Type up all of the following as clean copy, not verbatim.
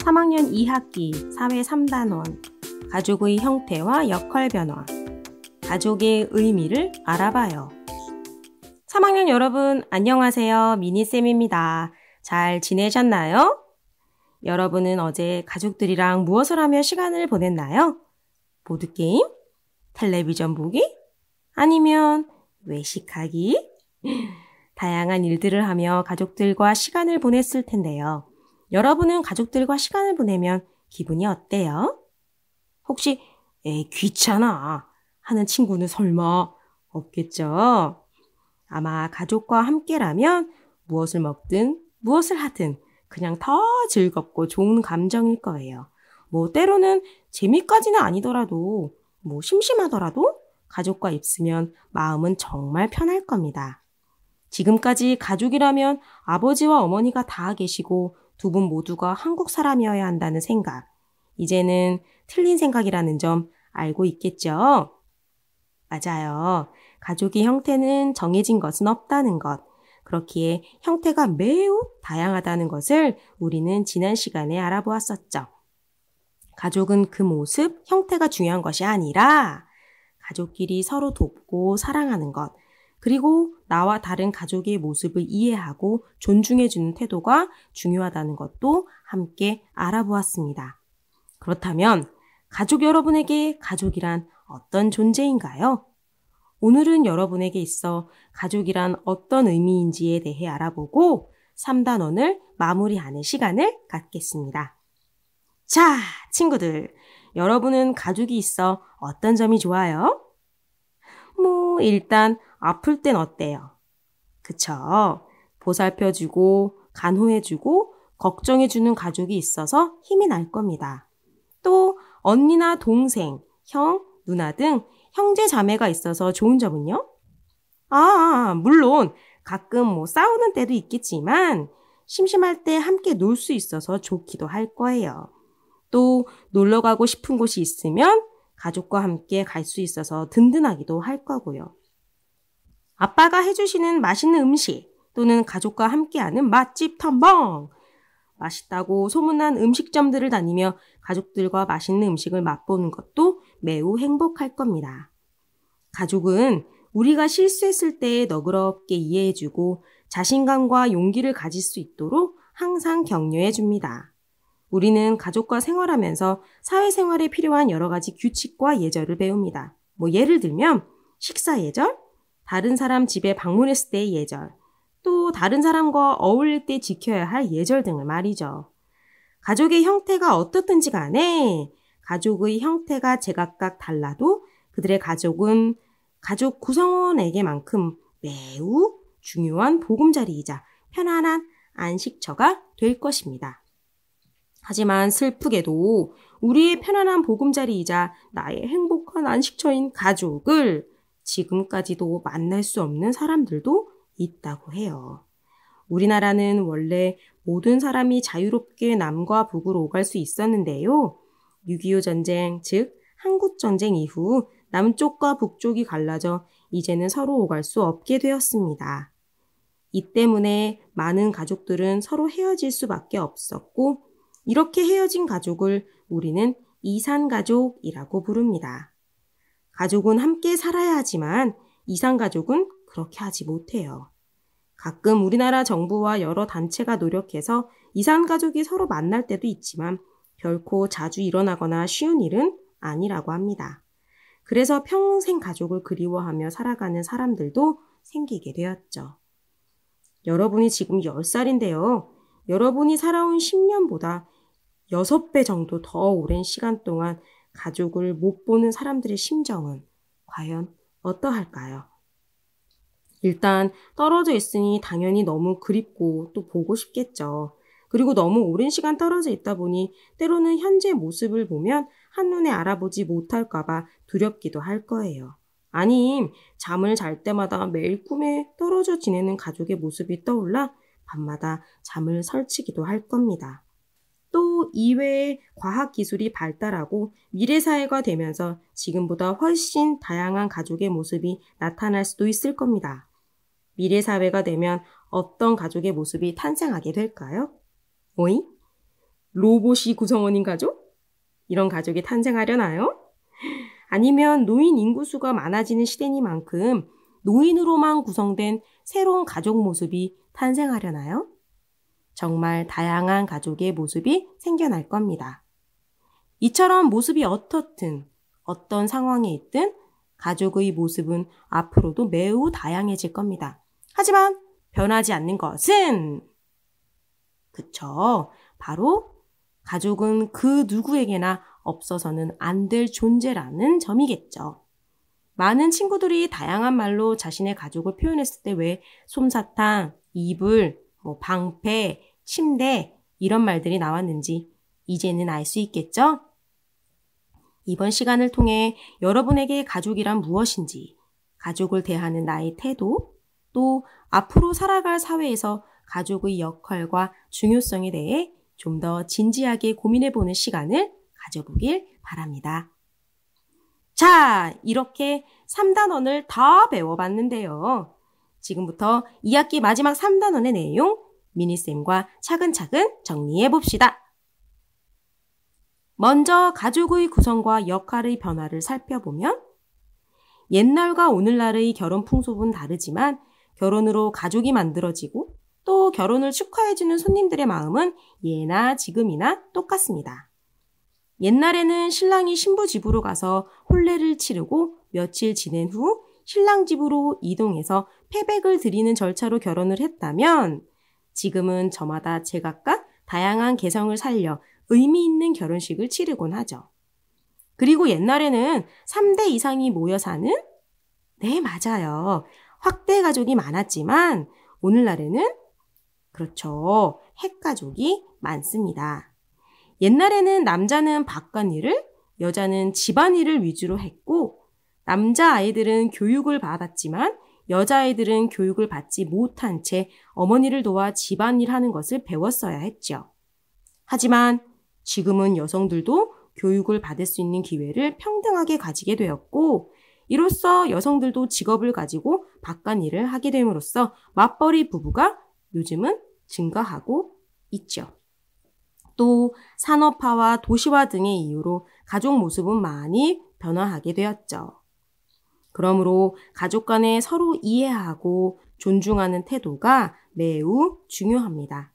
3학년 2학기 사회 3단원 가족의 형태와 역할 변화, 가족의 의미를 알아봐요. 3학년 여러분 안녕하세요. 미니쌤입니다. 잘 지내셨나요? 여러분은 어제 가족들이랑 무엇을 하며 시간을 보냈나요? 보드게임? 텔레비전 보기? 아니면 외식하기? 다양한 일들을 하며 가족들과 시간을 보냈을 텐데요. 여러분은 가족들과 시간을 보내면 기분이 어때요? 혹시 귀찮아 하는 친구는 설마 없겠죠? 아마 가족과 함께라면 무엇을 먹든 무엇을 하든 그냥 더 즐겁고 좋은 감정일 거예요. 때로는 재미까지는 아니더라도 심심하더라도 가족과 있으면 마음은 정말 편할 겁니다. 지금까지 가족이라면 아버지와 어머니가 다 계시고 두 분 모두가 한국 사람이어야 한다는 생각, 이제는 틀린 생각이라는 점 알고 있겠죠? 맞아요. 가족의 형태는 정해진 것은 없다는 것, 그렇기에 형태가 매우 다양하다는 것을 우리는 지난 시간에 알아보았었죠. 가족은 그 모습, 형태가 중요한 것이 아니라 가족끼리 서로 돕고 사랑하는 것, 그리고 나와 다른 가족의 모습을 이해하고 존중해주는 태도가 중요하다는 것도 함께 알아보았습니다. 그렇다면 가족 여러분에게 가족이란 어떤 존재인가요? 오늘은 여러분에게 있어 가족이란 어떤 의미인지에 대해 알아보고 3단원을 마무리하는 시간을 갖겠습니다. 자, 친구들, 여러분은 가족이 있어 어떤 점이 좋아요? 일단 아플 땐 어때요? 그쵸? 보살펴주고 간호해주고 걱정해주는 가족이 있어서 힘이 날 겁니다. 또 언니나 동생, 형, 누나 등 형제 자매가 있어서 좋은 점은요? 물론 가끔 싸우는 때도 있겠지만 심심할 때 함께 놀 수 있어서 좋기도 할 거예요. 또 놀러 가고 싶은 곳이 있으면 가족과 함께 갈 수 있어서 든든하기도 할 거고요. 아빠가 해주시는 맛있는 음식 또는 가족과 함께하는 맛집 탐방! 맛있다고 소문난 음식점들을 다니며 가족들과 맛있는 음식을 맛보는 것도 매우 행복할 겁니다. 가족은 우리가 실수했을 때 너그럽게 이해해주고 자신감과 용기를 가질 수 있도록 항상 격려해줍니다. 우리는 가족과 생활하면서 사회생활에 필요한 여러 가지 규칙과 예절을 배웁니다. 예를 들면 식사 예절, 다른 사람 집에 방문했을 때의 예절, 또 다른 사람과 어울릴 때 지켜야 할 예절 등을 말이죠. 가족의 형태가 어떻든지 간에 가족의 형태가 제각각 달라도 그들의 가족은 가족 구성원에게만큼 매우 중요한 보금자리이자 편안한 안식처가 될 것입니다. 하지만 슬프게도 우리의 편안한 보금자리이자 나의 행복한 안식처인 가족을 지금까지도 만날 수 없는 사람들도 있다고 해요. 우리나라는 원래 모든 사람이 자유롭게 남과 북으로 오갈 수 있었는데요. 6.25 전쟁, 즉 한국전쟁 이후 남쪽과 북쪽이 갈라져 이제는 서로 오갈 수 없게 되었습니다. 이 때문에 많은 가족들은 서로 헤어질 수밖에 없었고 이렇게 헤어진 가족을 우리는 이산가족이라고 부릅니다. 가족은 함께 살아야 하지만 이산가족은 그렇게 하지 못해요. 가끔 우리나라 정부와 여러 단체가 노력해서 이산가족이 서로 만날 때도 있지만 결코 자주 일어나거나 쉬운 일은 아니라고 합니다. 그래서 평생 가족을 그리워하며 살아가는 사람들도 생기게 되었죠. 여러분이 지금 10살인데요. 여러분이 살아온 10년보다 6배 정도 더 오랜 시간 동안 가족을 못 보는 사람들의 심정은 과연 어떠할까요? 일단 떨어져 있으니 당연히 너무 그립고 또 보고 싶겠죠. 그리고 너무 오랜 시간 떨어져 있다 보니 때로는 현재 모습을 보면 한눈에 알아보지 못할까봐 두렵기도 할 거예요. 아님 잠을 잘 때마다 매일 꿈에 떨어져 지내는 가족의 모습이 떠올라 밤마다 잠을 설치기도 할 겁니다. 또 이외에 과학기술이 발달하고 미래사회가 되면서 지금보다 훨씬 다양한 가족의 모습이 나타날 수도 있을 겁니다. 미래사회가 되면 어떤 가족의 모습이 탄생하게 될까요? 오잉? 로봇이 구성원인 가족? 이런 가족이 탄생하려나요? 아니면 노인 인구수가 많아지는 시대니만큼 노인으로만 구성된 새로운 가족 모습이 탄생하려나요? 정말 다양한 가족의 모습이 생겨날 겁니다. 이처럼 모습이 어떻든 어떤 상황에 있든 가족의 모습은 앞으로도 매우 다양해질 겁니다. 하지만 변하지 않는 것은 그쵸. 바로 가족은 그 누구에게나 없어서는 안 될 존재라는 점이겠죠. 많은 친구들이 다양한 말로 자신의 가족을 표현했을 때 왜 솜사탕, 이불, 방패, 침대 이런 말들이 나왔는지 이제는 알 수 있겠죠? 이번 시간을 통해 여러분에게 가족이란 무엇인지, 가족을 대하는 나의 태도, 또 앞으로 살아갈 사회에서 가족의 역할과 중요성에 대해 좀 더 진지하게 고민해보는 시간을 가져보길 바랍니다. 자, 이렇게 3단원을 다 배워봤는데요. 지금부터 2학기 마지막 3단원의 내용 미니쌤과 차근차근 정리해봅시다. 먼저 가족의 구성과 역할의 변화를 살펴보면 옛날과 오늘날의 결혼 풍습은 다르지만 결혼으로 가족이 만들어지고 또 결혼을 축하해주는 손님들의 마음은 예나 지금이나 똑같습니다. 옛날에는 신랑이 신부 집으로 가서 혼례를 치르고 며칠 지낸 후 신랑 집으로 이동해서 패백을 드리는 절차로 결혼을 했다면 지금은 저마다 제각각 다양한 개성을 살려 의미 있는 결혼식을 치르곤 하죠. 그리고 옛날에는 3대 이상이 모여 사는? 네, 맞아요. 확대 가족이 많았지만 오늘날에는 그렇죠. 핵가족이 많습니다. 옛날에는 남자는 바깥일을, 여자는 집안일을 위주로 했고 남자아이들은 교육을 받았지만 여자아이들은 교육을 받지 못한 채 어머니를 도와 집안일 하는 것을 배웠어야 했죠. 하지만 지금은 여성들도 교육을 받을 수 있는 기회를 평등하게 가지게 되었고 이로써 여성들도 직업을 가지고 바깥일을 하게 됨으로써 맞벌이 부부가 요즘은 증가하고 있죠. 또 산업화와 도시화 등의 이유로 가족 모습은 많이 변화하게 되었죠. 그러므로 가족 간에 서로 이해하고 존중하는 태도가 매우 중요합니다.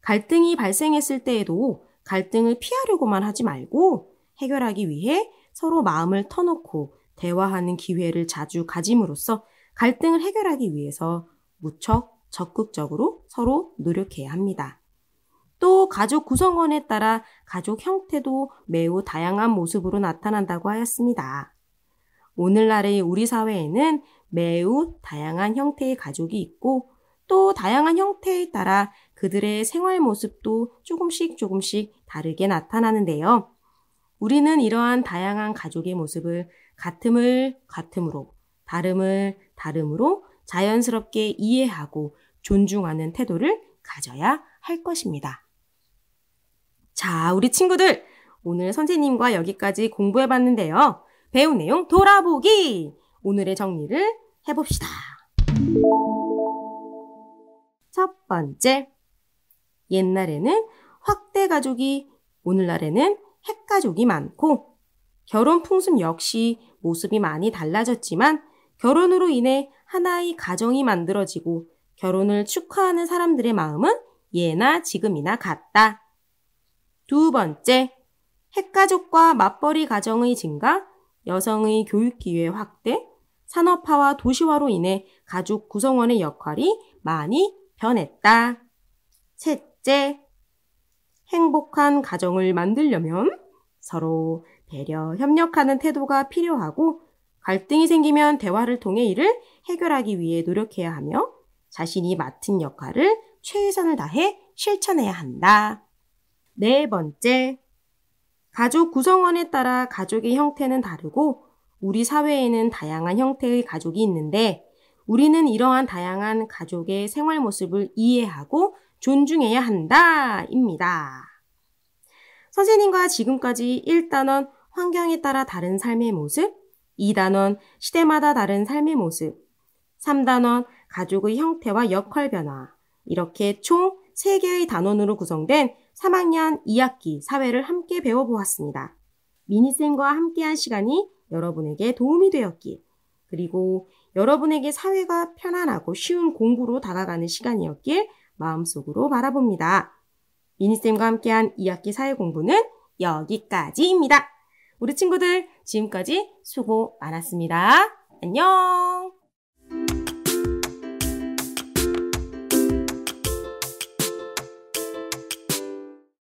갈등이 발생했을 때에도 갈등을 피하려고만 하지 말고 해결하기 위해 서로 마음을 터놓고 대화하는 기회를 자주 가짐으로써 갈등을 해결하기 위해서 무척 적극적으로 서로 노력해야 합니다. 또 가족 구성원에 따라 가족 형태도 매우 다양한 모습으로 나타난다고 하였습니다. 오늘날의 우리 사회에는 매우 다양한 형태의 가족이 있고 또 다양한 형태에 따라 그들의 생활 모습도 조금씩 다르게 나타나는데요. 우리는 이러한 다양한 가족의 모습을 같음을 같음으로, 다름을 다름으로 자연스럽게 이해하고 존중하는 태도를 가져야 할 것입니다. 자, 우리 친구들, 오늘 선생님과 여기까지 공부해봤는데요. 배운 내용 돌아보기! 오늘의 정리를 해봅시다. 첫 번째, 옛날에는 확대 가족이, 오늘날에는 핵가족이 많고 결혼 풍습 역시 모습이 많이 달라졌지만 결혼으로 인해 하나의 가정이 만들어지고 결혼을 축하하는 사람들의 마음은 예나 지금이나 같다. 두 번째, 핵가족과 맞벌이 가정의 증가, 여성의 교육 기회 확대, 산업화와 도시화로 인해 가족 구성원의 역할이 많이 변했다. 셋째, 행복한 가정을 만들려면 서로 배려, 협력하는 태도가 필요하고 갈등이 생기면 대화를 통해 이를 해결하기 위해 노력해야 하며 자신이 맡은 역할을 최선을 다해 실천해야 한다. 네 번째, 가족 구성원에 따라 가족의 형태는 다르고 우리 사회에는 다양한 형태의 가족이 있는데 우리는 이러한 다양한 가족의 생활 모습을 이해하고 존중해야 한다. 입니다. 선생님과 지금까지 1단원 환경에 따라 다른 삶의 모습, 2단원 시대마다 다른 삶의 모습, 3단원 가족의 형태와 역할 변화, 이렇게 총 3개의 단원으로 구성된 3학년 2학기 사회를 함께 배워보았습니다. 미니쌤과 함께한 시간이 여러분에게 도움이 되었길, 그리고 여러분에게 사회가 편안하고 쉬운 공부로 다가가는 시간이었길 마음속으로 바라봅니다. 미니쌤과 함께한 2학기 사회 공부는 여기까지입니다. 우리 친구들 지금까지 수고 많았습니다. 안녕!